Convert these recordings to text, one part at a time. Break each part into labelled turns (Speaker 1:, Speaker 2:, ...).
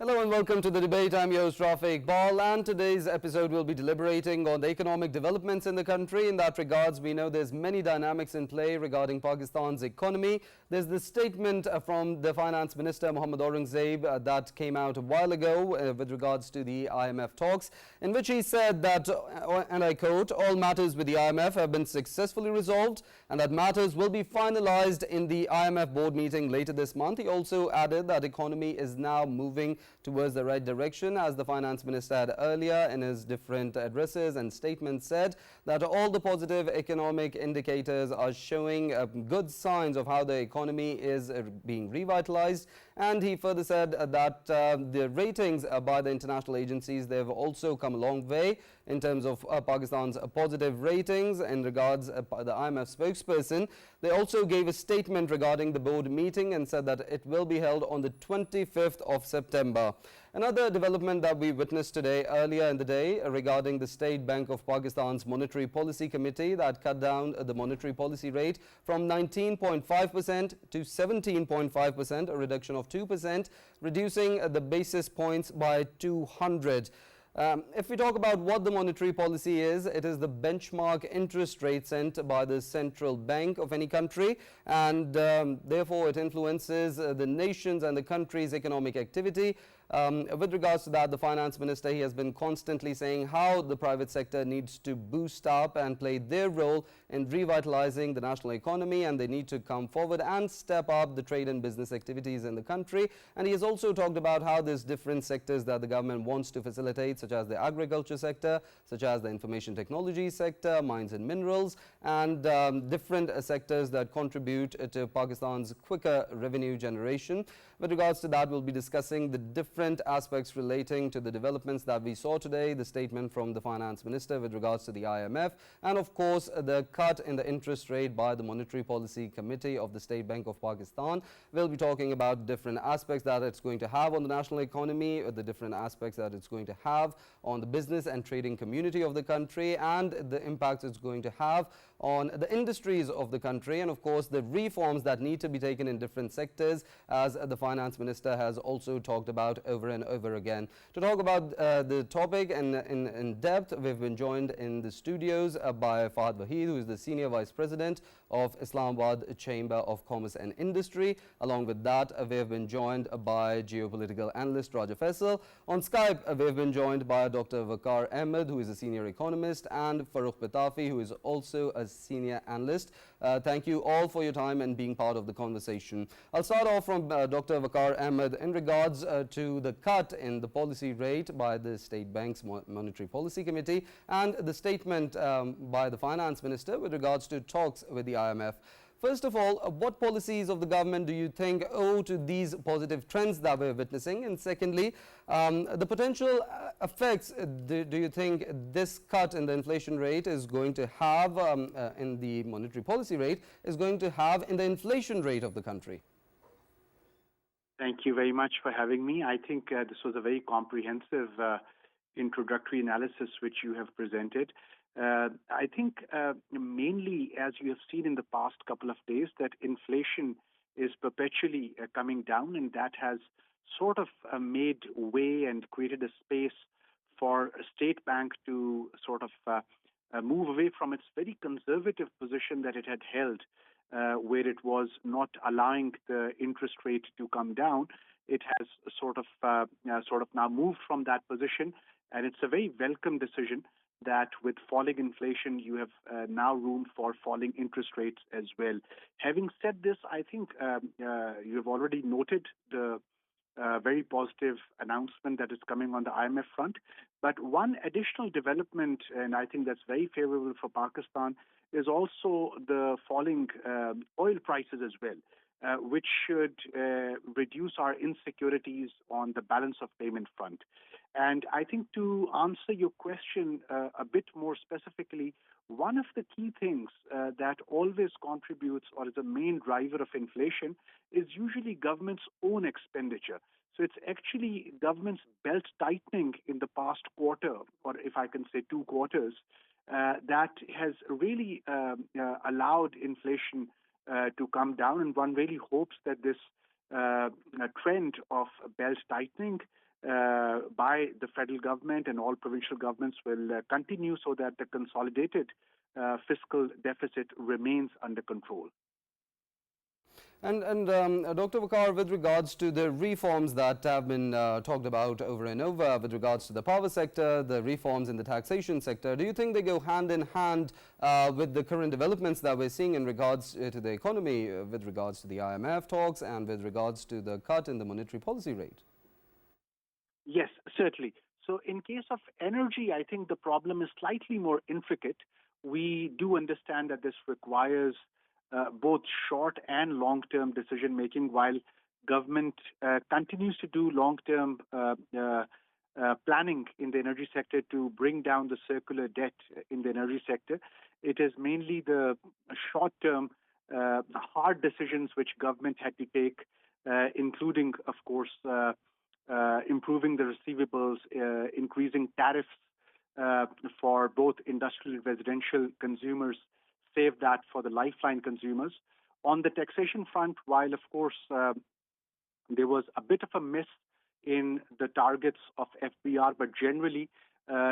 Speaker 1: Hello and welcome to the debate. I'm your host Rafae Iqbal, and today's episode will be deliberating on the economic developments in the country. In that regards, we know there's many dynamics in play regarding Pakistan's economy. There's the statement from the Finance Minister Mohammad Aurangzeb that came out a while ago with regards to the IMF talks, in which he said that, and I quote, all matters with the IMF have been successfully resolved and that matters will be finalized in the IMF board meeting later this month. He also added that economy is now moving towards the right direction, as the finance minister had earlier in his different addresses and statements said that all the positive economic indicators are showing good signs of how the economy is being revitalized. And he further said that the ratings by the international agencies, they've also come a long way in terms of Pakistan's positive ratings. In regards the IMF spokesperson, they also gave a statement regarding the board meeting and said that it will be held on the 25th of September. Another development that we witnessed today, earlier in the day, regarding the State Bank of Pakistan's Monetary Policy Committee that cut down the monetary policy rate from 19.5% to 17.5%, a reduction of 2%, reducing the basis points by 200. If we talk about what the monetary policy is, it is the benchmark interest rate set by the central bank of any country, and therefore it influences the nation's and the country's economic activity. With regards to that, the finance minister, he has been constantly saying how the private sector needs to boost up and play their role in revitalizing the national economy, and they need to come forward and step up the trade and business activities in the country. And he has also talked about how there's different sectors that the government wants to facilitate, such as the agriculture sector, such as the information technology sector, mines and minerals, and different sectors that contribute to Pakistan's quicker revenue generation. With regards to that, we'll be discussing the different aspects relating to the developments that we saw today, the statement from the finance minister with regards to the IMF, and of course the cut in the interest rate by the Monetary Policy Committee of the State Bank of Pakistan. We'll be talking about different aspects that it's going to have on the national economy, the different aspects that it's going to have on the business and trading community of the country, and the impact it's going to have on the industries of the country, and of course the reforms that need to be taken in different sectors, as the finance minister has also talked about over and over again. To talk about the topic in depth, we've been joined in the studios by Waheed, who is the Senior Vice President of Islamabad Chamber of Commerce and Industry. Along with that, we have been joined by geopolitical analyst Faisal. On Skype, we have been joined by Dr. Vaqar Ahmed, who is a senior economist, and Farrukh Pitafi, who is also a senior analyst. Thank you all for your time and being part of the conversation. I'll start off from Dr. Vaqar Ahmed in regards to the cut in the policy rate by the State Bank's Monetary Policy Committee and the statement by the Finance Minister with regards to talks with the IMF. First of all, what policies of the government do you think owe to these positive trends that we're witnessing? And secondly, the potential effects do you think this cut in the inflation rate is going to have in the monetary policy rate is going to have in the inflation rate of the country?
Speaker 2: Thank you very much for having me. I think this was a very comprehensive introductory analysis which you have presented. I think mainly, as you have seen in the past couple of days, that inflation is perpetually coming down, and that has sort of made way and created a space for a state bank to sort of move away from its very conservative position that it had held, where it was not allowing the interest rate to come down. It has sort of now moved from that position, and it's a very welcome decision that with falling inflation, you have now room for falling interest rates as well. Having said this, I think you have already noted the very positive announcement that is coming on the IMF front. But one additional development, and I think that's very favorable for Pakistan, is also the falling oil prices as well, which should reduce our insecurities on the balance of payment front. And I think to answer your question a bit more specifically, one of the key things that always contributes or is a main driver of inflation is usually government's own expenditure. So it's actually government's belt tightening in the past quarter, or if I can say 2 quarters, that has really allowed inflation to come down. And one really hopes that this trend of belt tightening by the federal government and all provincial governments will continue so that the consolidated fiscal deficit remains under control.
Speaker 1: And Dr. Waqar, with regards to the reforms that have been talked about over and over, with regards to the power sector, the reforms in the taxation sector, do you think they go hand in hand with the current developments that we're seeing in regards to the economy, with regards to the IMF talks and with regards to the cut in the monetary policy rate?
Speaker 2: Yes, certainly. So in case of energy, I think the problem is slightly more intricate. We do understand that this requires both short and long-term decision-making, while government continues to do long-term planning in the energy sector to bring down the circular debt in the energy sector. It is mainly the short-term hard decisions which government had to take, including, of course, improving the receivables, increasing tariffs for both industrial and residential consumers, save that for the lifeline consumers. On the taxation front, while of course there was a bit of a miss in the targets of FBR, but generally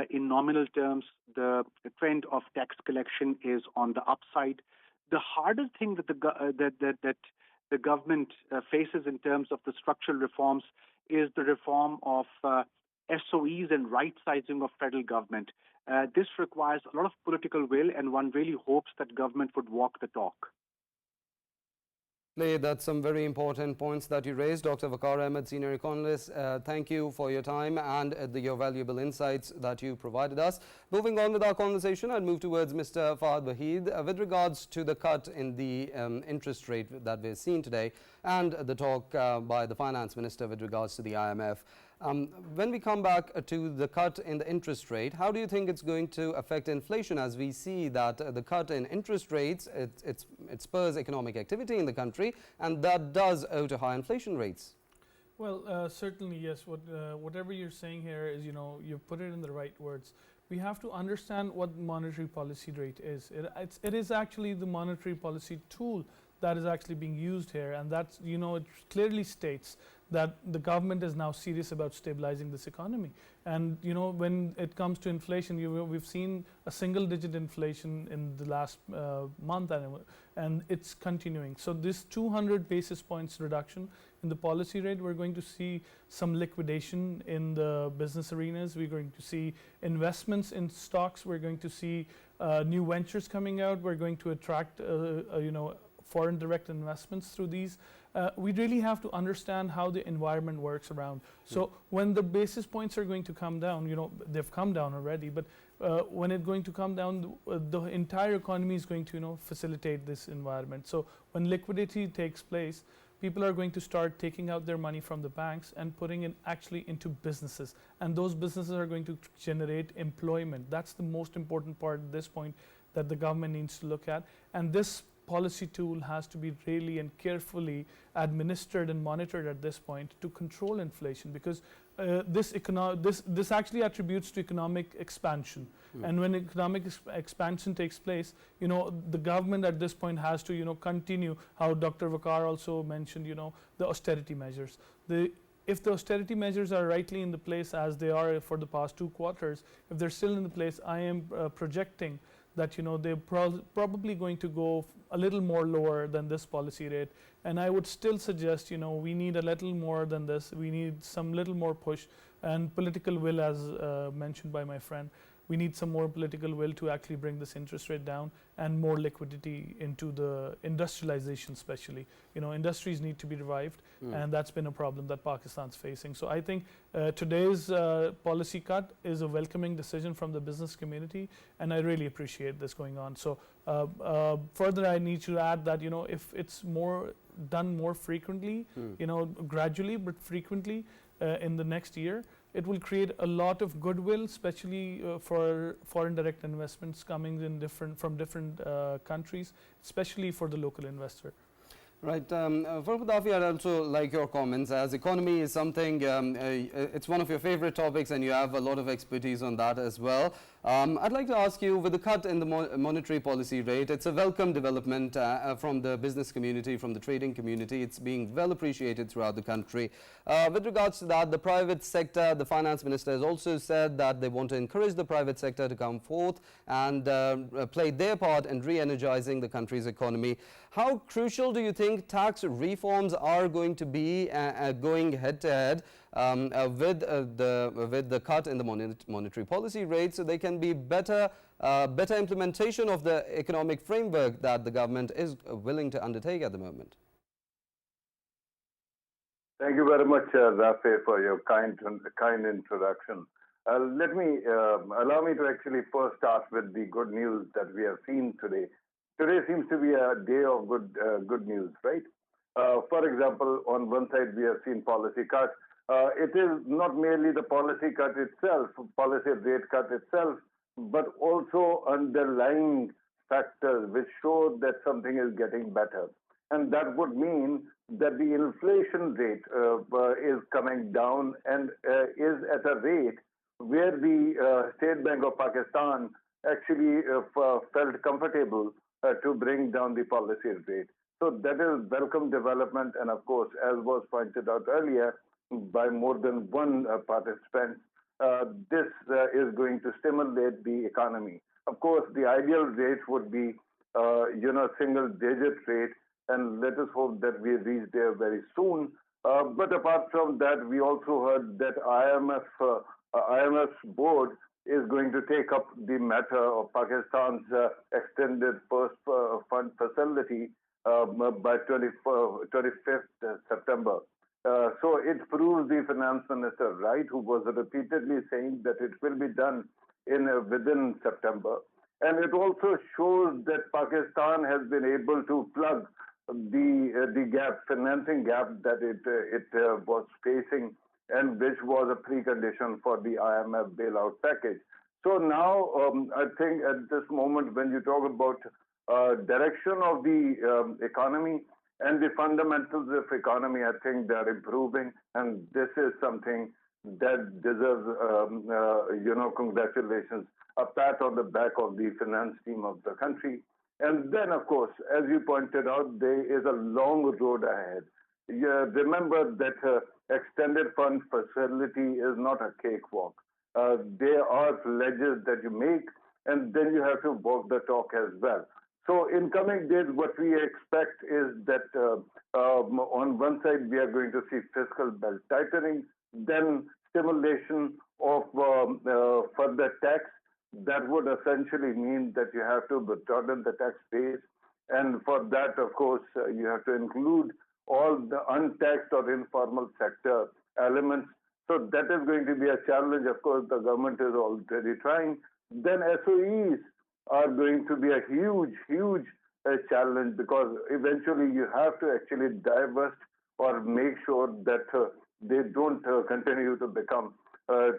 Speaker 2: in nominal terms, the trend of tax collection is on the upside. The harder thing that the government faces in terms of the structural reforms is the reform of SOEs and right-sizing of federal government. This requires a lot of political will, and one really hopes that government would walk the talk.
Speaker 1: That's some very important points that you raised. Dr. Waqar Ahmed, Senior Economist, thank you for your time and your valuable insights that you provided us. Moving on with our conversation, I'll move towards Mr. Waheed. With regards to the cut in the interest rate that we've seen today and the talk by the Finance Minister with regards to the IMF, when we come back to the cut in the interest rate, how do you think it's going to affect inflation, as we see that the cut in interest rates, it spurs economic activity in the country, and that does owe to high inflation rates?
Speaker 3: Well, certainly, yes. Whatever you're saying here is, you've put it in the right words. We have to understand what monetary policy rate is. It is actually the monetary policy tool that is actually being used here, and that's, it clearly states that the government is now serious about stabilizing this economy. And when it comes to inflation, we've seen a single-digit inflation in the last month, and it's continuing. So this 200 basis points reduction in the policy rate, we're going to see some liquidation in the business arenas. We're going to see investments in stocks. We're going to see new ventures coming out. We're going to attract foreign direct investments through these. We really have to understand how the environment works around. So when the basis points are going to come down, they've come down already, but when it's going to come down, the entire economy is going to facilitate this environment. So when liquidity takes place, people are going to start taking out their money from the banks and putting it actually into businesses. And those businesses are going to generate employment. That's the most important part at this point that the government needs to look at. And this policy tool has to be really and carefully administered and monitored at this point to control inflation, because this actually attributes to economic expansion. And when economic expansion takes place, the government at this point has to continue how Dr. Waqar also mentioned, the austerity measures. If the austerity measures are rightly in the place as they are for the past 2 quarters, if they're still in the place, I am projecting that they're probably going to go a little more lower than this policy rate. And I would still suggest we need a little more than this. We need some little more push and political will, as mentioned by my friend. We need some more political will to actually bring this interest rate down and more liquidity into the industrialization, especially. Industries need to be revived, and that's been a problem that Pakistan's facing. So I think today's policy cut is a welcoming decision from the business community, and I really appreciate this going on. So further, I need to add that if it's done more frequently, gradually but frequently in the next year, it will create a lot of goodwill, especially for foreign direct investments coming in from different countries, especially for the local investor.
Speaker 1: Right. For Pitafi, I'd also like your comments, as economy is something, it's one of your favorite topics and you have a lot of expertise on that as well. I'd like to ask you, with the cut in the monetary policy rate, it's a welcome development from the business community, from the trading community. It's being well appreciated throughout the country. With regards to that, the private sector, the finance minister has also said that they want to encourage the private sector to come forth and play their part in re-energizing the country's economy. How crucial do you think tax reforms are going to be going head-to-head with the cut in the monetary policy rate, so they can be better implementation of the economic framework that the government is willing to undertake at the moment?
Speaker 4: Thank you very much, Rafae, for your kind introduction. Let me allow me to actually first start with the good news that we have seen today. Today seems to be a day of good news, right? For example, on one side we have seen policy cuts. It is not merely the policy cut itself, policy rate cut itself, but also underlying factors which show that something is getting better. And that would mean that the inflation rate is coming down and is at a rate where the State Bank of Pakistan actually felt comfortable to bring down the policy rate. So that is welcome development, and of course, as was pointed out earlier by more than one participant, this is going to stimulate the economy. Of course, the ideal rate would be, single-digit rate, and let us hope that we reach there very soon. But apart from that, we also heard that IMF's board is going to take up the matter of Pakistan's extended first fund facility by 25th September. So it proves the finance minister right, who was repeatedly saying that it will be done within September. And it also shows that Pakistan has been able to plug the gap, financing gap that it was facing, and which was a precondition for the IMF bailout package. So now, I think at this moment, when you talk about direction of the economy and the fundamentals of economy, I think they are improving, and this is something that deserves, congratulations, a pat on the back of the finance team of the country. And then, of course, as you pointed out, there is a long road ahead. Remember that extended fund facility is not a cakewalk. There are pledges that you make, and then you have to walk the talk as well. So in coming days, what we expect is that on one side, we are going to see fiscal belt tightening, then stimulation of further tax. That would essentially mean that you have to broaden the tax base. And for that, of course, you have to include all the untaxed or informal sector elements. So that is going to be a challenge. Of course, the government is already trying. Then SOEs are going to be a huge challenge, because eventually you have to actually divest or make sure that they don't continue to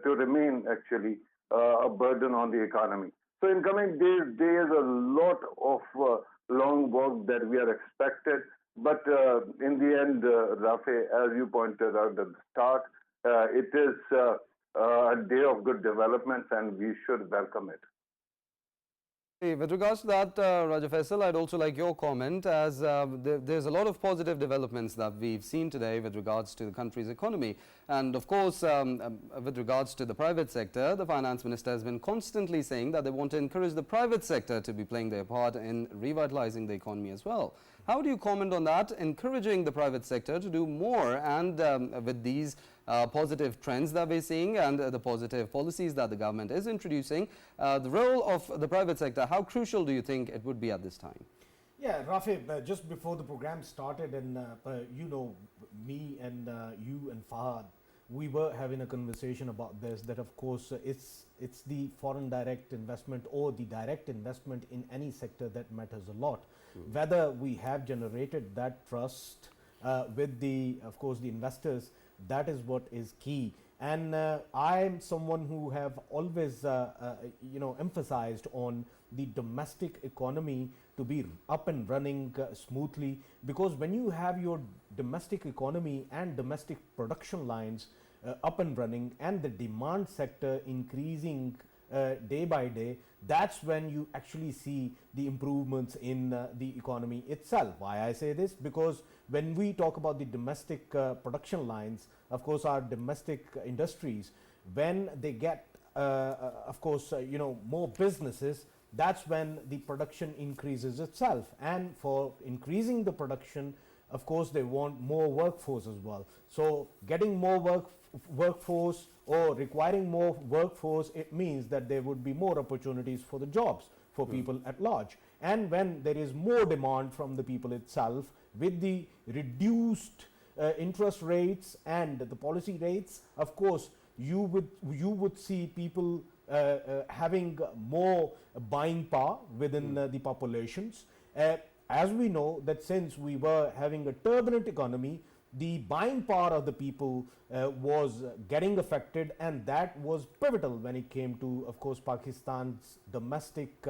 Speaker 4: remain actually a burden on the economy. So in coming days, there is a lot of long walk that we are expected. But in the end, Rafae, as you pointed out at the start, it is a day of good developments, and we should welcome it.
Speaker 1: With regards to that, Raja Faisal, I'd also like your comment, as there's a lot of positive developments that we've seen today with regards to the country's economy. And of course, with regards to the private sector, the finance minister has been constantly saying that they want to encourage the private sector to be playing their part in revitalizing the economy as well. How do you comment on that, encouraging the private sector to do more, and with these positive trends that we're seeing and the positive policies that the government is introducing, the role of the private sector, how crucial do you think it would be at this time?
Speaker 5: Yeah, Rafae, just before the program started, and me and you and Fahad, we were having a conversation about this, that of course it's the foreign direct investment or the direct investment in any sector that matters a lot. Whether we have generated that trust with the investors, that is what is key. And I am someone who have always emphasized on the domestic economy to be up and running smoothly, because when you have your domestic economy and domestic production lines up and running and the demand sector increasing day by day, that's when you actually see the improvements in the economy itself. Why I say this? Because when we talk about the domestic production lines, of course our domestic industries, when they get of course more businesses, that's when the production increases itself. And for increasing the production, of course they want more workforce as well. So getting more workforce or requiring more workforce, it means that there would be more opportunities for the jobs for people at large. And when there is more demand from the people itself, with the reduced interest rates and the policy rates, of course you would see people having more buying power within the populations. As we know that since we were having a turbulent economy, the buying power of the people was getting affected, and that was pivotal when it came to, of course, Pakistan's domestic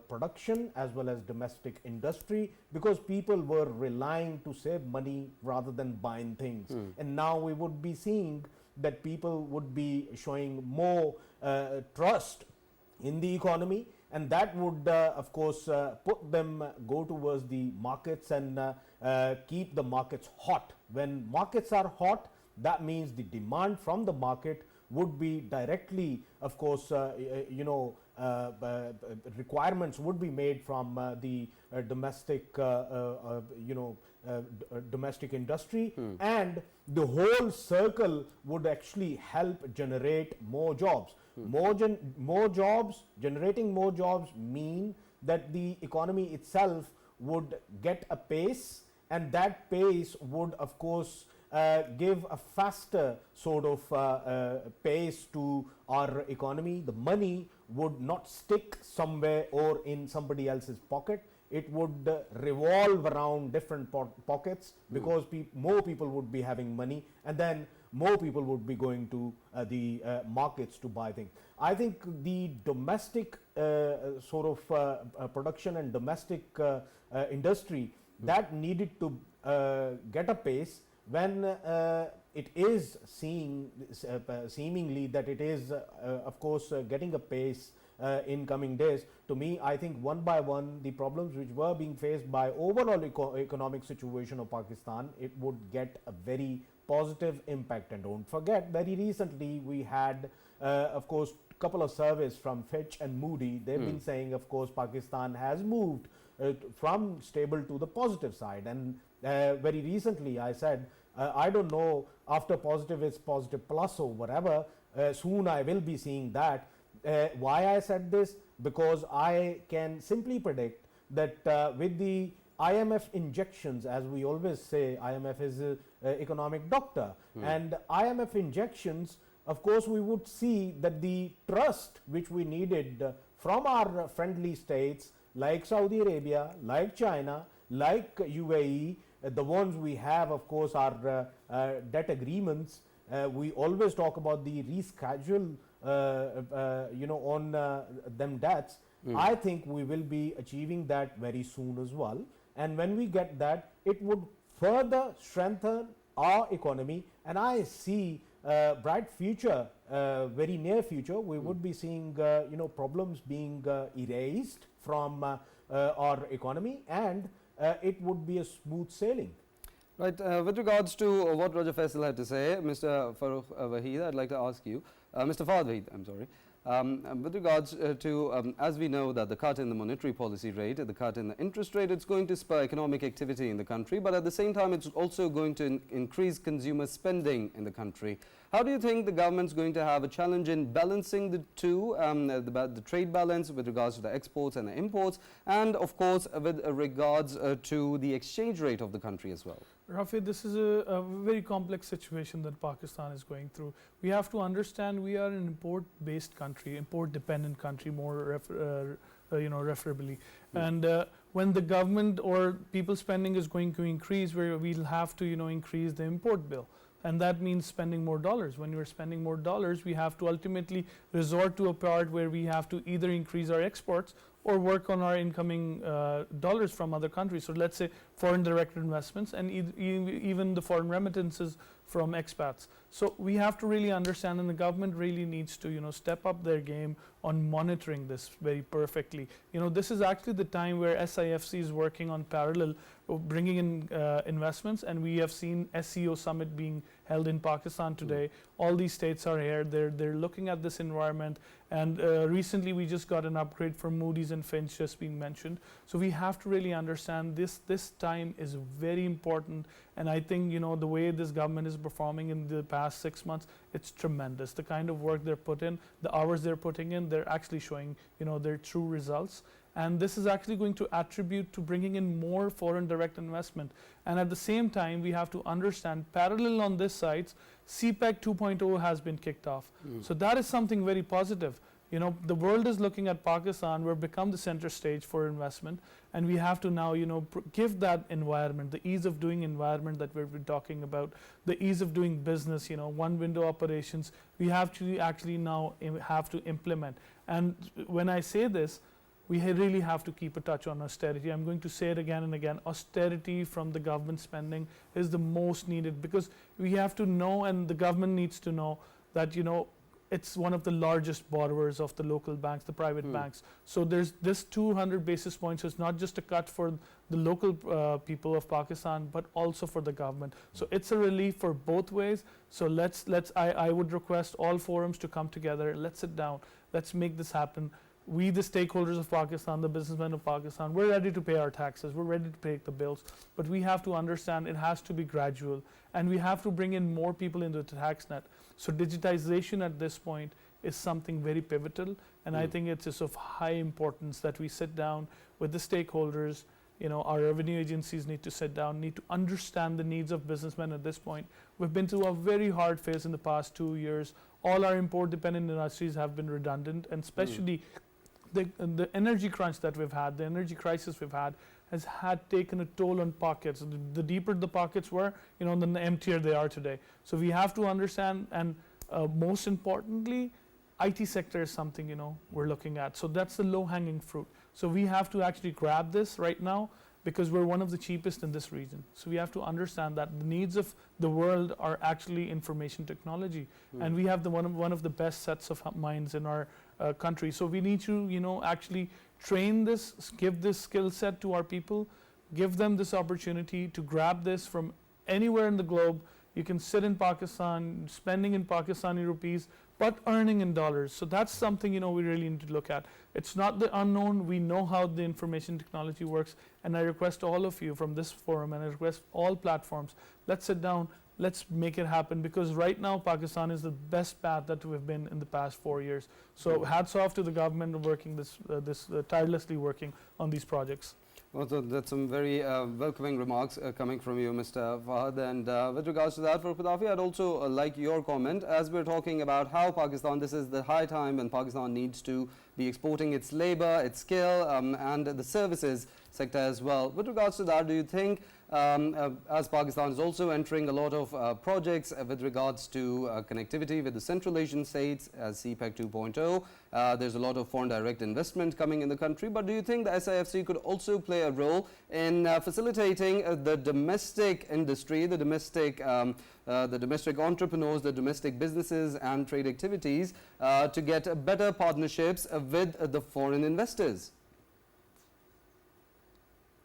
Speaker 5: production as well as domestic industry, because people were relying to save money rather than buying things. And now we would be seeing that people would be showing more trust in the economy, and that would of course put them go towards the markets and keep the markets hot. When markets are hot, that means the demand from the market would be directly, of course, requirements would be made from the domestic domestic industry, and the whole circle would actually help generate more jobs. More jobs, generating more jobs mean that the economy itself would get a pace, and that pace would of course give a faster sort of pace to our economy. The money would not stick somewhere or in somebody else's pocket. It would revolve around different pockets, because more people would be having money, and then more people would be going to the markets to buy things. I think the domestic sort of production and domestic industry that needed to get a pace when it is seemingly that it is of course getting a pace in coming days. To me, I think one by one the problems which were being faced by overall economic situation of Pakistan, it would get a very positive impact. And don't forget, very recently we had of course couple of surveys from Fitch and Moody. They've been saying, of course, Pakistan has moved from stable to the positive side. And very recently I said, I don't know, after positive is positive plus or whatever, soon I will be seeing that. Why I said this? Because I can simply predict that with the IMF injections, as we always say, IMF is an economic doctor, and IMF injections, of course, we would see that the trust which we needed from our friendly states like Saudi Arabia, like China, like UAE, the ones we have, of course, are debt agreements. We always talk about the reschedule on them debts. I think we will be achieving that very soon as well. And when we get that, it would further strengthen our economy. And I see bright future, very near future, we would be seeing problems being erased from our economy, and it would be a smooth sailing.
Speaker 1: Right. With regards to what Roger Faisal had to say, Mr. Farrukh Waheed, I'd like to ask you, Mr. Fahad Waheed, I'm sorry. With regards to, as we know that the cut in the monetary policy rate, the cut in the interest rate, it's going to spur economic activity in the country, but at the same time it's also going to increase consumer spending in the country. How do you think the government's going to have a challenge in balancing the two, the trade balance with regards to the exports and the imports, and of course with regards to the exchange rate of the country as well?
Speaker 3: Rafae, this is a very complex situation that Pakistan is going through. We have to understand we are an import-based country, import-dependent country, more referably. And when the government or people spending is going to increase, we'll have to increase the import bill. and that means spending more dollars. When we're spending more dollars, we have to ultimately resort to a part where we have to either increase our exports or work on our incoming dollars from other countries. So let's say foreign direct investments and even the foreign remittances from expats. So we have to really understand, and the government really needs to step up their game on monitoring this very perfectly. This is actually the time where SIFC is working on parallel bringing in investments, and we have seen SEO summit being held in Pakistan today. All these states are here. They're looking at this environment, and recently we just got an upgrade from Moody's and Finch just being mentioned. So we have to really understand this time is very important, and I think the way this government is performing in the past 6 months, it's tremendous. The kind of work they're put in, the hours they're putting in, they're actually showing their true results. And this is actually going to attribute to bringing in more foreign direct investment. And at the same time, we have to understand, parallel on this side, CPEC 2.0 has been kicked off. So that is something very positive. The world is looking at Pakistan. We've become the center stage for investment, and we have to now give that environment, the ease of doing environment that we've been talking about, the ease of doing business, one window operations. We have to actually now have to implement. And when I say this, we really have to keep a touch on austerity. I'm going to say it again and again. Austerity from the government spending is the most needed, because we have to know, and the government needs to know, that it's one of the largest borrowers of the local banks, the private banks. So there's this 200 basis points is not just a cut for the local people of Pakistan, but also for the government. So it's a relief for both ways. So I would request all forums to come together. Let's sit down. Let's make this happen. We, the stakeholders of Pakistan, the businessmen of Pakistan, we're ready to pay our taxes, we're ready to pay the bills, but we have to understand it has to be gradual, and we have to bring in more people into the tax net. So digitization at this point is something very pivotal, and I think it's of high importance that we sit down with the stakeholders. Our revenue agencies need to sit down, need to understand the needs of businessmen at this point. We've been through a very hard phase in the past 2 years. All our import-dependent industries have been redundant, and especially the energy crunch that we've had, the energy crisis we've had, has taken a toll on pockets. The deeper the pockets were, the emptier they are today. So we have to understand, and most importantly, IT sector is something we're looking at. So that's the low-hanging fruit. So we have to actually grab this right now, because we're one of the cheapest in this region. So we have to understand that the needs of the world are actually information technology, and we have one of the best sets of minds in our country. So we need to actually train this, give this skill set to our people, give them this opportunity to grab this from anywhere in the globe. You can sit in Pakistan, spending in Pakistani rupees, but earning in dollars. So that's something we really need to look at. It's not the unknown. We know how the information technology works, and I request all of you from this forum, and I request all platforms, let's sit down, let's make it happen, because right now Pakistan is the best path that we've been in the past 4 years. So hats off to the government working tirelessly working on these projects.
Speaker 1: Well, so that's some very welcoming remarks coming from you, Mr. Fahad. And with regards to that, for Pitafi, I'd also like your comment, as we're talking about how Pakistan, this is the high time when Pakistan needs to be exporting its labor, its skill, and the services sector as well. With regards to that, do you think, as Pakistan is also entering a lot of projects with regards to connectivity with the Central Asian states, as CPEC 2.0, there's a lot of foreign direct investment coming in the country, but do you think the SIFC could also play a role in facilitating the domestic industry, the domestic entrepreneurs, the domestic businesses and trade activities to get better partnerships with the foreign investors?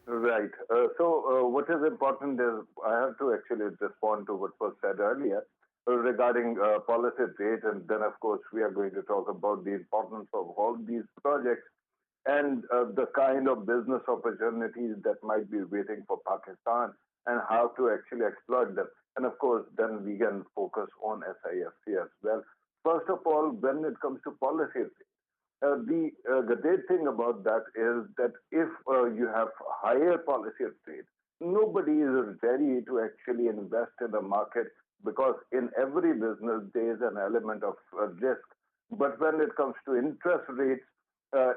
Speaker 4: Right. So what is important is I have to actually respond to what was said earlier regarding policy rate, and then of course we are going to talk about the importance of all these projects and the kind of business opportunities that might be waiting for Pakistan and how to actually exploit them. And of course, then we can focus on SIFC as well. First of all, when it comes to policy rate, the great thing about that is that if you have higher policy rate, nobody is ready to actually invest in the market, because in every business there is an element of risk. But when it comes to interest rates,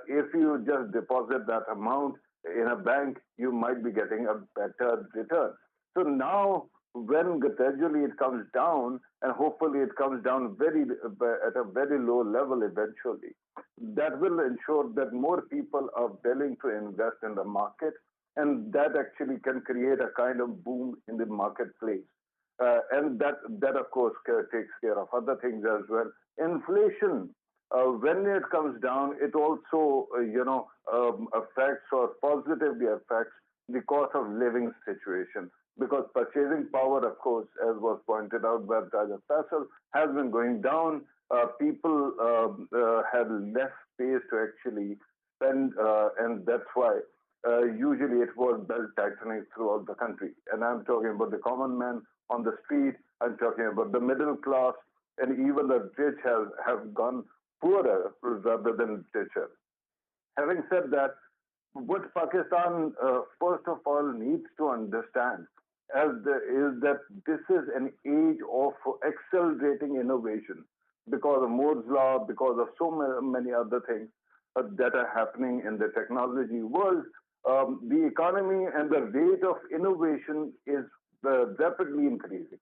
Speaker 4: if you just deposit that amount in a bank, you might be getting a better return. So now when gradually it comes down, and hopefully it comes down at a very low level eventually, that will ensure that more people are willing to invest in the market, and that actually can create a kind of boom in the marketplace. And that of course takes care of other things as well. Inflation, when it comes down, it also affects or positively affects the cost of living situation, because purchasing power, of course, as was pointed out by Dr. Faisal, has been going down. People had less space to actually spend, and that's why usually it was belt tightening throughout the country. And I'm talking about the common man on the street. I'm talking about the middle class, and even the rich have gone poorer rather than richer. Having said that, what Pakistan first of all needs to understand is that this is an age of accelerating innovation because of Moore's law, because of so many other things that are happening in the technology world. The economy and the rate of innovation is rapidly increasing.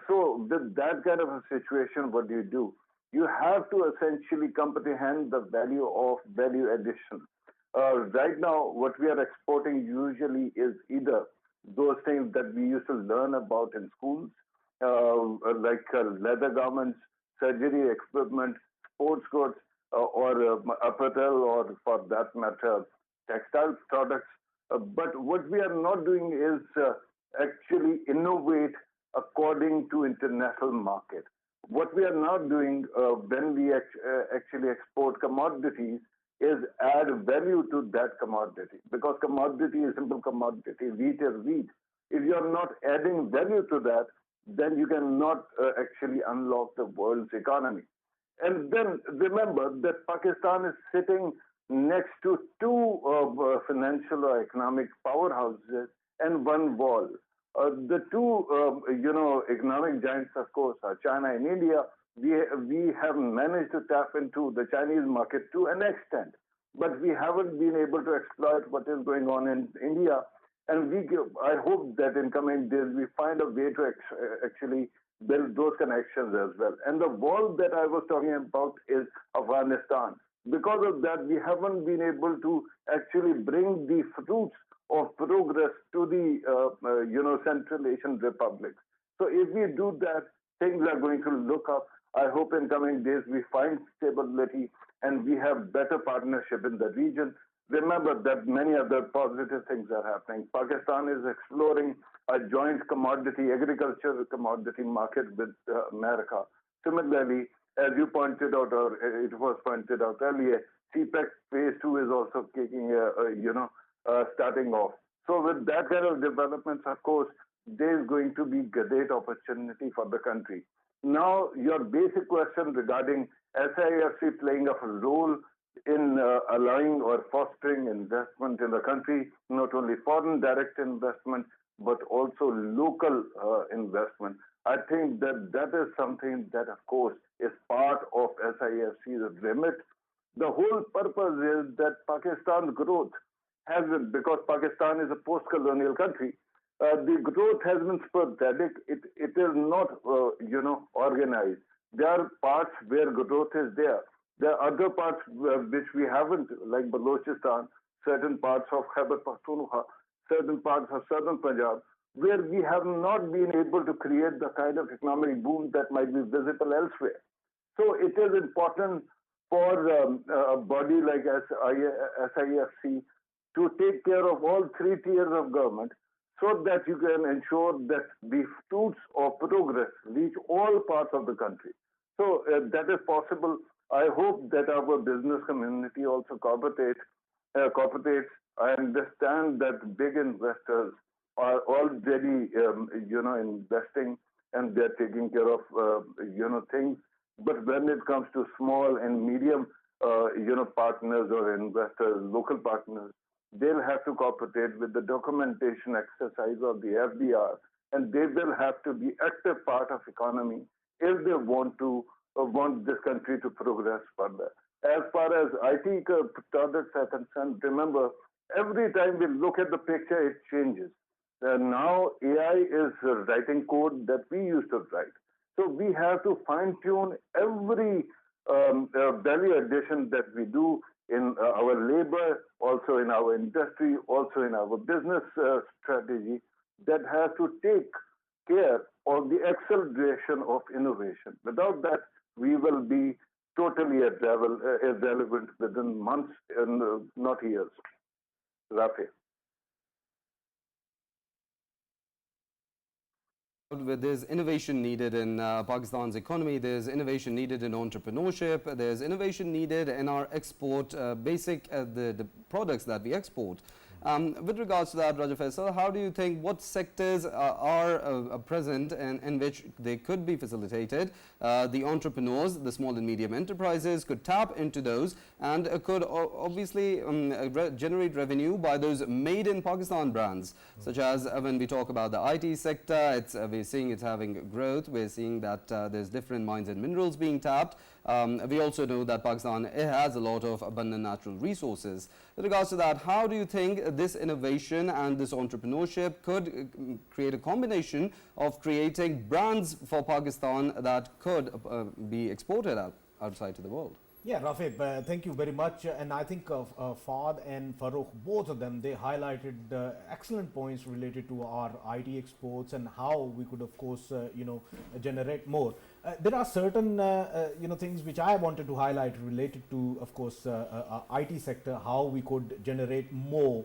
Speaker 4: So with that kind of a situation, what do? You have to essentially comprehend the value of value addition. Right now, what we are exporting usually is either those things that we used to learn about in schools, like leather garments, surgery equipment, sports goods, or apparel, or for that matter, textile products. But what we are not doing is actually innovate according to international market. What we are not doing when we actually export commodities is add value to that commodity, because commodity is simple commodity, wheat is wheat. If you are not adding value to that, then you cannot actually unlock the world's economy. And then remember that Pakistan is sitting next to two financial or economic powerhouses and one wall. The two, economic giants, of course, are China and India. We have managed to tap into the Chinese market to an extent, but we haven't been able to exploit what is going on in India. And I hope that in coming days we find a way to actually build those connections as well. And the wall that I was talking about is Afghanistan. Because of that, we haven't been able to actually bring the fruits of progress to the Central Asian republics. So if we do that, things are going to look up. I hope in coming days we find stability and we have better partnership in the region. Remember that many other positive things are happening. Pakistan is exploring a joint agricultural commodity market with America. Similarly, as you pointed out, or it was pointed out earlier, CPEC Phase 2 is also starting off. So with that kind of developments, of course, there is going to be great opportunity for the country. Now, your basic question regarding SIFC playing a role in allowing or fostering investment in the country, not only foreign direct investment, but also local investment. I think that is something that, of course, is part of SIFC's remit. The whole purpose is that Pakistan's growth has been, because Pakistan is a post-colonial country, the growth has been sporadic. It is not, organized. There are parts where growth is there. There are other parts which we haven't, like Balochistan, certain parts of Khyber Pakhtunkhwa, certain parts of southern Punjab, where we have not been able to create the kind of economic boom that might be visible elsewhere. So it is important for a body like SIFC to take care of all three tiers of government, so that you can ensure that the fruits of progress reach all parts of the country. So that is possible. I hope that our business community also cooperates. I understand that big investors are already, investing, and they're taking care of, things. But when it comes to small and medium, partners or investors, local partners, they'll have to cooperate with the documentation exercise of the FDR, and they will have to be active part of economy if they want this country to progress further. As far as IT products are concerned, remember, every time we look at the picture, it changes. now AI is writing code that we used to write. So we have to fine tune every value addition that we do in our labor, also in our industry, also in our business strategy, that has to take care of the acceleration of innovation. Without that, we will be totally irrelevant within months and not years. Rafae.
Speaker 1: There's innovation needed in Pakistan's economy, there's innovation needed in entrepreneurship, there's innovation needed in our export, the products that we export. With regards to that, Raja Faisal, how do you think, what sectors are present in which they could be facilitated? The entrepreneurs, the small and medium enterprises could tap into those and could obviously generate revenue by those made in Pakistan brands, such as when we talk about the IT sector, we're seeing it's having growth, we're seeing that there's different mines and minerals being tapped. We also know that Pakistan has a lot of abundant natural resources. With regards to that, how do you think this innovation and this entrepreneurship could create a combination of creating brands for Pakistan that could be exported outside to the world?
Speaker 5: Yeah, Rafae, thank you very much. And I think Fahd and Farrukh, both of them, they highlighted excellent points related to our IT exports and how we could, of course, generate more. There are certain, things which I wanted to highlight related to, of course, IT sector, how we could generate more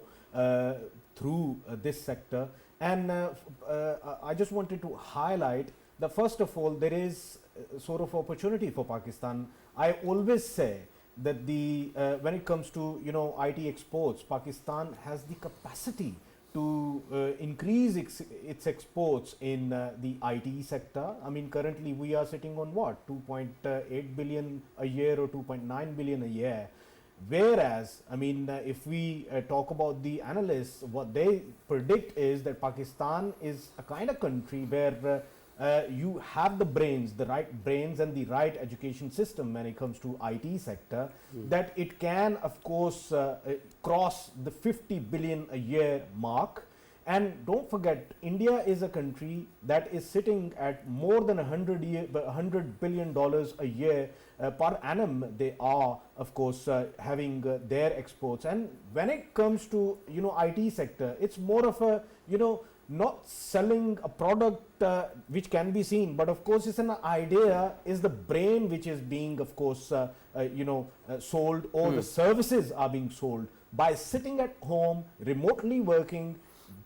Speaker 5: through this sector. And I just wanted to highlight that, first of all, there is sort of opportunity for Pakistan. I always say that when it comes to IT exports, Pakistan has the capacity to increase its exports in the IT sector. I mean, currently we are sitting on what, 2.8 billion a year or 2.9 billion a year. Whereas, I mean, if we talk about the analysts, what they predict is that Pakistan is a kind of country where you have the right brains and the right education system when it comes to IT sector, that it can, of course, cross the 50 billion a year mark. And don't forget, India is a country that is sitting at more than $100 billion a year per annum. They are, of course, having their exports. And when it comes to, IT sector, it's more of a, not selling a product which can be seen, but of course it's an idea, is the brain which is being, of course, sold, or the services are being sold. By sitting at home, remotely working,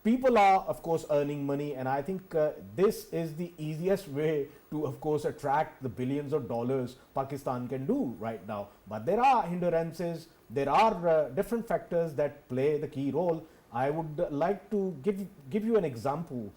Speaker 5: people are, of course, earning money, and I think this is the easiest way to, of course, attract the billions of dollars Pakistan can do right now. But there are hindrances, there are different factors that play the key role. I would like to give you an example.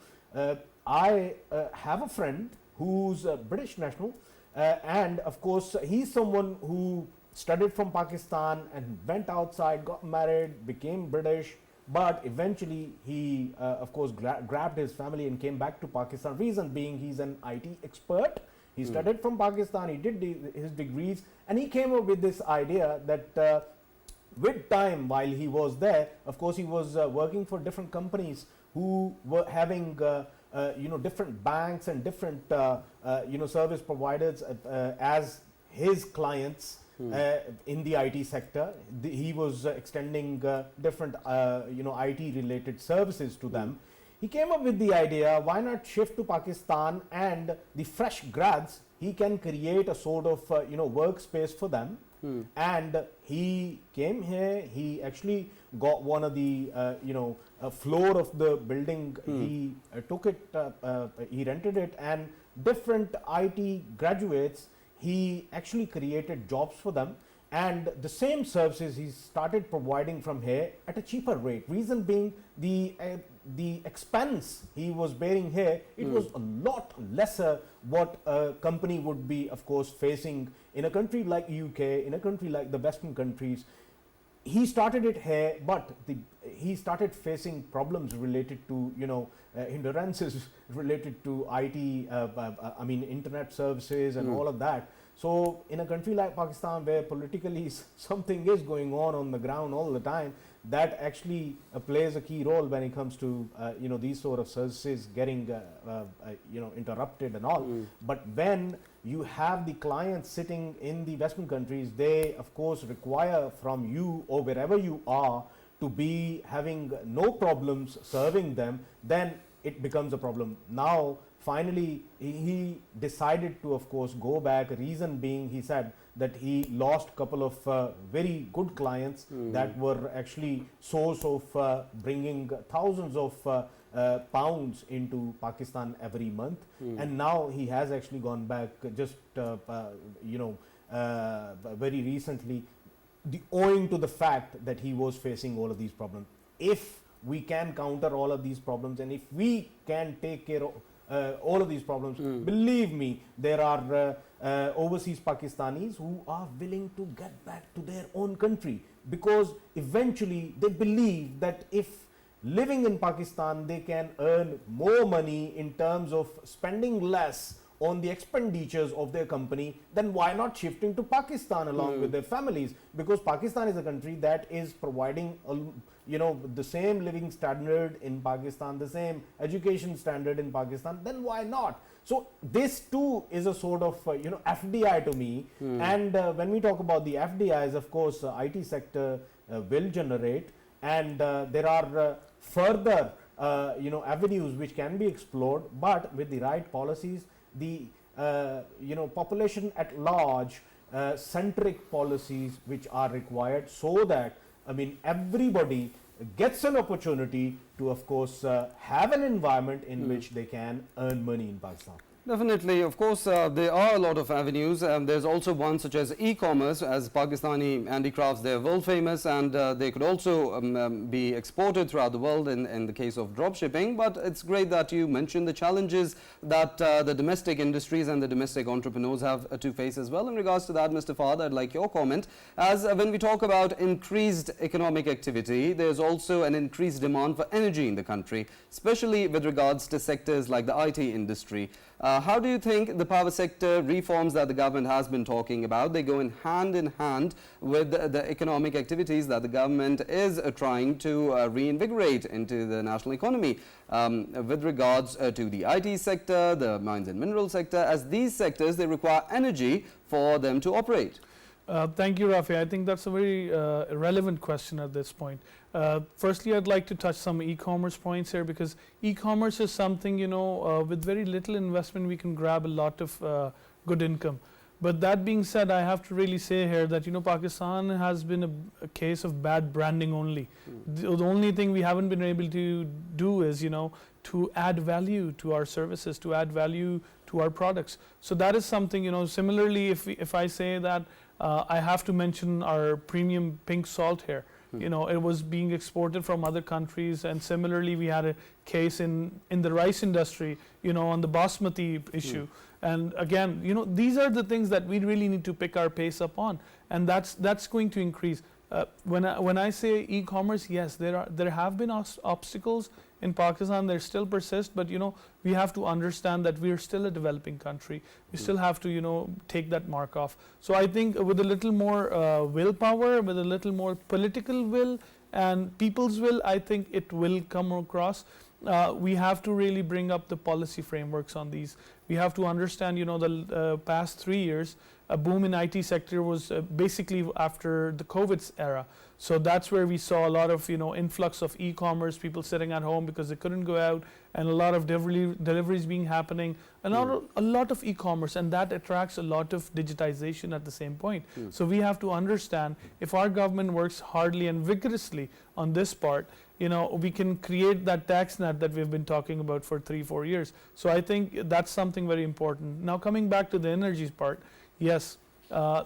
Speaker 5: I have a friend who's a British national, and of course he's someone who studied from Pakistan and went outside, got married, became British, but eventually he of course grabbed his family and came back to Pakistan. Reason being, he's an IT expert. He studied from Pakistan, he did his degrees, and he came up with this idea that with time, while he was there, of course, he was working for different companies who were having, different banks and different, service providers as his clients in the IT sector. He was extending different, IT-related services to them. He came up with the idea, why not shift to Pakistan, and the fresh grads, he can create a sort of, workspace for them. And he came here, he actually got one of the, floor of the building, he took it, he rented it, and different IT graduates, he actually created jobs for them. And the same services he started providing from here at a cheaper rate. Reason being, the expense he was bearing here, it was a lot lesser what a company would be, of course, facing in a country like UK, in a country like the Western countries. He started it here, but he started facing problems related to, hindrances related to IT, internet services and all of that. So in a country like Pakistan, where politically something is going on the ground all the time, that actually plays a key role when it comes to these sort of services getting interrupted and all. But when you have the clients sitting in the Western countries, they of course require from you or wherever you are to be having no problems serving them, then it becomes a problem. Now finally he decided to of course go back. Reason being, he said that he lost a couple of very good clients that were actually source of bringing thousands of pounds into Pakistan every month, and now he has actually gone back just very recently, owing to the fact that he was facing all of these problems. If we can counter all of these problems, and if we can take care of all of these problems, believe me, there are overseas Pakistanis who are willing to get back to their own country, because eventually they believe that if living in Pakistan they can earn more money in terms of spending less on the expenditures of their company, then why not shifting to Pakistan along with their families? Because Pakistan is a country that is providing the same living standard in Pakistan, the same education standard in Pakistan, then why not? So this too is a sort of FDI to me. And when we talk about the FDIs, of course IT sector will generate, and there are further avenues which can be explored, but with the right policies, the population at large centric policies which are required, so that everybody gets an opportunity to of course have an environment in which they can earn money in Pakistan.
Speaker 1: Definitely, of course, there are a lot of avenues. There's also one such as e-commerce, as Pakistani handicrafts, they're world famous, and they could also be exported throughout the world in the case of drop shipping. But it's great that you mentioned the challenges that the domestic industries and the domestic entrepreneurs have to face as well. In regards to that, Mr. Fahd, I'd like your comment. As when we talk about increased economic activity, there's also an increased demand for energy in the country, especially with regards to sectors like the IT industry. How do you think the power sector reforms that the government has been talking about, they go in hand with the economic activities that the government is trying to reinvigorate into the national economy with regards to the IT sector, the mines and mineral sector, as these sectors, they require energy for them to operate?
Speaker 3: Thank you, Rafae. I think that's a very relevant question at this point. Firstly, I'd like to touch some e-commerce points here, because e-commerce is something, with very little investment we can grab a lot of good income. But that being said, I have to really say here that Pakistan has been a case of bad branding only. The only thing we haven't been able to do is to add value to our services, to add value to our products. So that is something, similarly, if I say that I have to mention our premium pink salt here. It was being exported from other countries, and similarly we had a case in the rice industry, on the basmati issue. And again, these are the things that we really need to pick our pace up on, and that's going to increase. When I say e-commerce, yes, there have been obstacles in Pakistan. They still persist, but we have to understand that we are still a developing country. We still have to take that mark off. So I think with a little more willpower, with a little more political will and people's will, I think it will come across. We have to really bring up the policy frameworks on these. We have to understand, the past 3 years, a boom in IT sector was basically after the COVID era. So that's where we saw a lot of influx of e-commerce, people sitting at home because they couldn't go out, and a lot of deliveries being happening, and a lot of e-commerce, and that attracts a lot of digitization at the same point. So we have to understand, if our government works hardly and vigorously on this part, we can create that tax net that we've been talking about for 3-4 years. So I think that's something very important. Now coming back to the energy part, yes,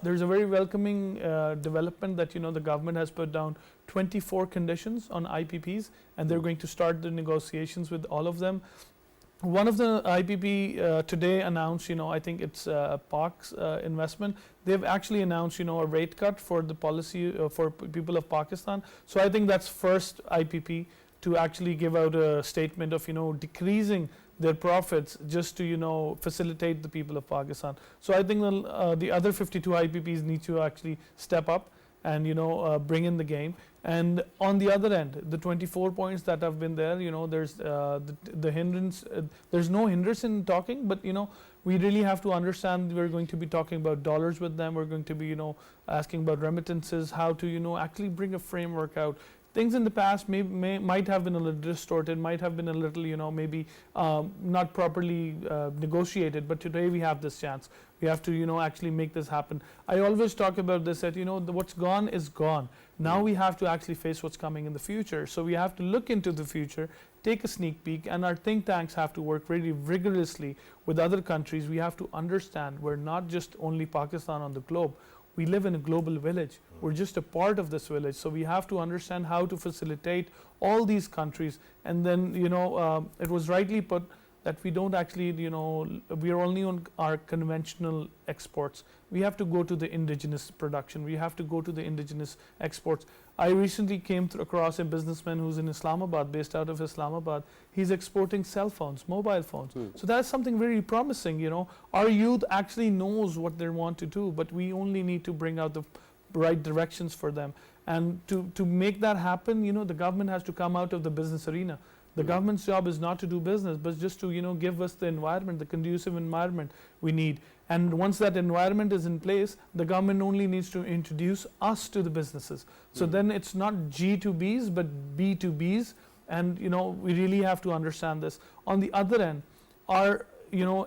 Speaker 3: there's a very welcoming development that the government has put down 24 conditions on IPPs, and they're going to start the negotiations with all of them. One of the IPP today announced, I think it's Pak's investment. They've actually announced, a rate cut for the policy for people of Pakistan. So I think that's first IPP to actually give out a statement of, decreasing their profits just to facilitate the people of Pakistan. So I think the other 52 IPPs need to actually step up and bring in the game. And on the other end, the 24 points that have been there, there's the hindrance. There's no hindrance in talking, but we really have to understand we're going to be talking about dollars with them. We're going to be asking about remittances, how to actually bring a framework out. Things in the past might have been a little distorted, might have been a little maybe not properly negotiated, but today we have this chance. We have to actually make this happen. I always talk about this, that what's gone is gone. Now we have to actually face what's coming in the future. So we have to look into the future, take a sneak peek, and our think tanks have to work really rigorously with other countries. We have to understand we're not just only Pakistan on the globe. We live in a global village. We're just a part of this village. So we have to understand how to facilitate all these countries. And then it was rightly put that we don't actually we are only on our conventional exports. We have to go to the indigenous production. We have to go to the indigenous exports. I recently came across a businessman who's in Islamabad, based out of Islamabad. He's exporting cell phones, mobile phones. So that's something very promising. Our youth actually knows what they want to do, but we only need to bring out the right directions for them. And to make that happen, the government has to come out of the business arena. The government's job is not to do business, but just to give us the environment, the conducive environment we need. And once that environment is in place, the government only needs to introduce us to the businesses. So then it's not G2Bs, but B2Bs. And we really have to understand this. On the other end, our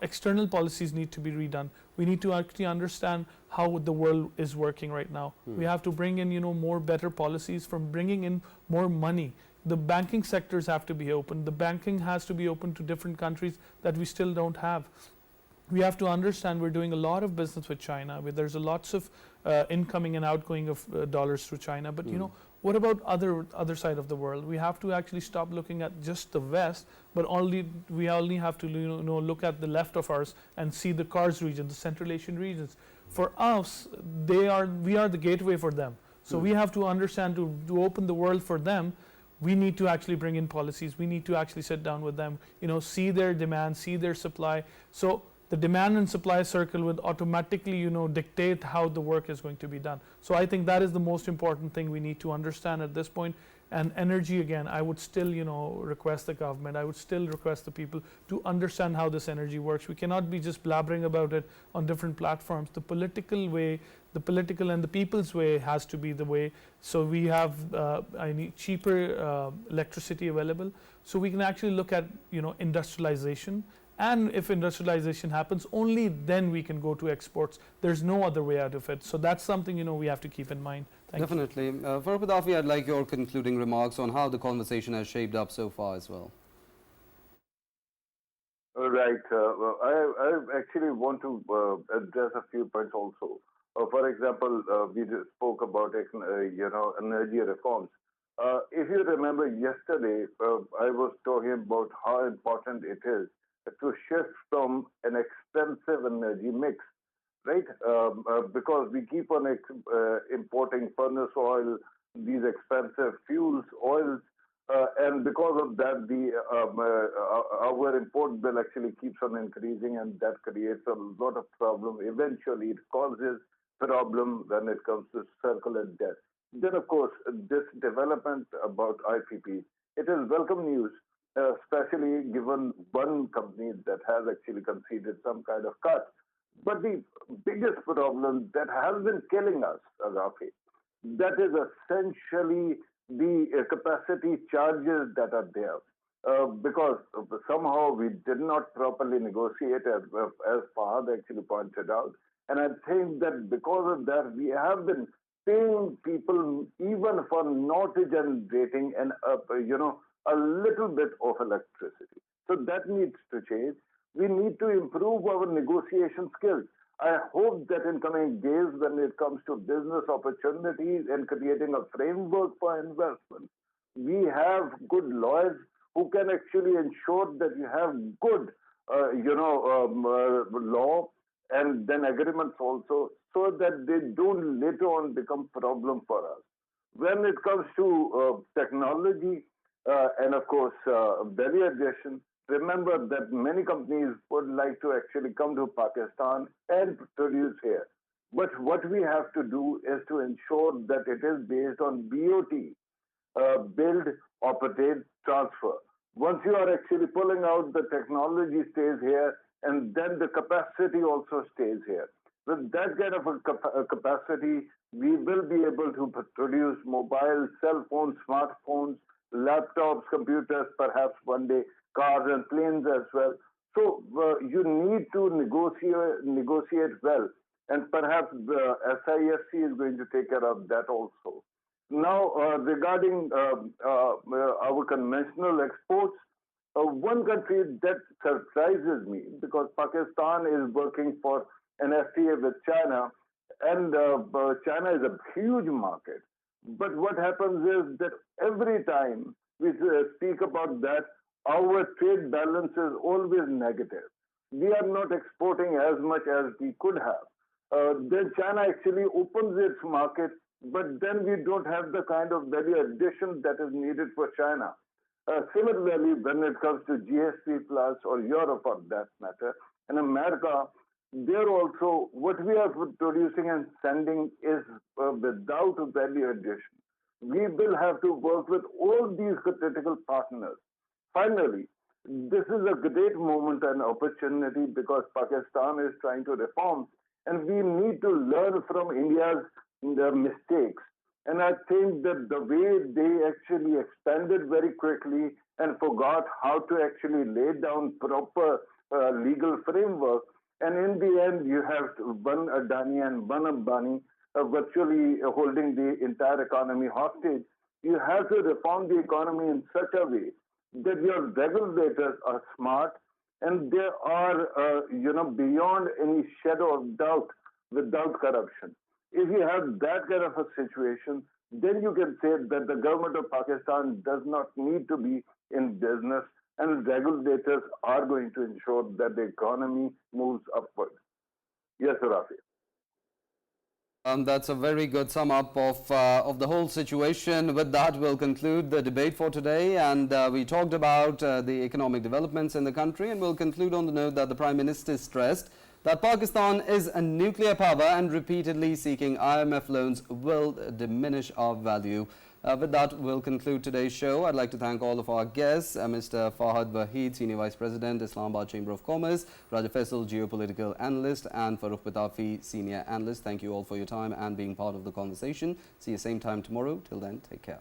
Speaker 3: external policies need to be redone. We need to actually understand how the world is working right now. We have to bring in more better policies, from bringing in more money. The banking sectors have to be open. The banking has to be open to different countries that we still don't have. We have to understand we're doing a lot of business with China, where there's lots of incoming and outgoing of dollars through China. But what about other side of the world? We have to actually stop looking at just the West, but we only have to look at the left of ours and see the CARS region, the Central Asian regions. For us, we are the gateway for them. So we have to understand, to open the world for them, we need to actually bring in policies. We need to actually sit down with them, see their demand, see their supply. So the demand and supply circle would automatically dictate how the work is going to be done. So I think that is the most important thing we need to understand at this point. And energy, again, I would still request the government, I would still request the people to understand how this energy works. We cannot be just blabbering about it on different platforms. The political way, the political and the people's way has to be the way. So we have I need cheaper electricity available, so we can actually look at industrialization. And if industrialization happens, only then we can go to exports. There's no other way out of it. So that's something we have to keep in mind.
Speaker 1: Definitely. For Pitafi, I'd like your concluding remarks on how the conversation has shaped up so far as well.
Speaker 4: Right. Well, I actually want to address a few points also. For example, we just spoke about energy reforms. If you remember yesterday, I was talking about how important it is to shift from an expensive energy mix, right? Because we keep on importing furnace oil, these expensive fuels, oils, and because of that, our import bill actually keeps on increasing, and that creates a lot of problem. Eventually, it causes problem when it comes to circular debt. Then, of course, this development about IPP, it is welcome news, especially given one company that has actually conceded some kind of cut. But the biggest problem that has been killing us, Rafae, that is essentially the capacity charges that are there. Because somehow we did not properly negotiate, as Fahad actually pointed out. And I think that because of that, we have been paying people even for not generating a little bit of electricity. So that needs to change. We need to improve our negotiation skills. I hope that in coming days, when it comes to business opportunities and creating a framework for investment, we have good lawyers who can actually ensure that you have good, law and then agreements also, so that they don't later on become problem for us. When it comes to technology and of course value addition, remember that many companies would like to actually come to Pakistan and produce here. But what we have to do is to ensure that it is based on BOT, build, operate, transfer. Once you are actually pulling out, the technology stays here, and then the capacity also stays here. With that kind of a capacity, we will be able to produce mobile, cell phones, smartphones, laptops, computers, perhaps one day cars and planes as well. So you need to negotiate well, and perhaps the SIFC is going to take care of that also. Now, regarding our conventional exports, one country that surprises me, because Pakistan is working for an FTA with China, and China is a huge market. But what happens is that every time we speak about that, our trade balance is always negative. We are not exporting as much as we could have. Then China actually opens its market, but then we don't have the kind of value addition that is needed for China. Similarly, when it comes to GSP Plus or Europe for that matter, and America, there also what we are producing and sending is without value addition. We will have to work with all these critical partners. Finally, this is a great moment and opportunity because Pakistan is trying to reform, and we need to learn from India's mistakes. And I think that the way they actually expanded very quickly and forgot how to actually lay down proper legal framework, and in the end, you have one Adani and one Ambani virtually holding the entire economy hostage. You have to reform the economy in such a way that your regulators are smart and they are, beyond any shadow of doubt without corruption. If you have that kind of a situation, then you can say that the government of Pakistan does not need to be in business, and regulators are going to ensure that the economy moves upward. Yes, Rafae.
Speaker 1: That's a very good sum up of the whole situation. With that, we'll conclude the debate for today. And we talked about the economic developments in the country, and we'll conclude on the note that the Prime Minister stressed that Pakistan is a nuclear power and repeatedly seeking IMF loans will diminish our value. With that, we'll conclude today's show. I'd like to thank all of our guests, Mr. Waheed, Senior Vice President, Islamabad Chamber of Commerce, Faisal, Geopolitical Analyst, and Farrukh Pitafi, Senior Analyst. Thank you all for your time and being part of the conversation. See you same time tomorrow. Till then, take care.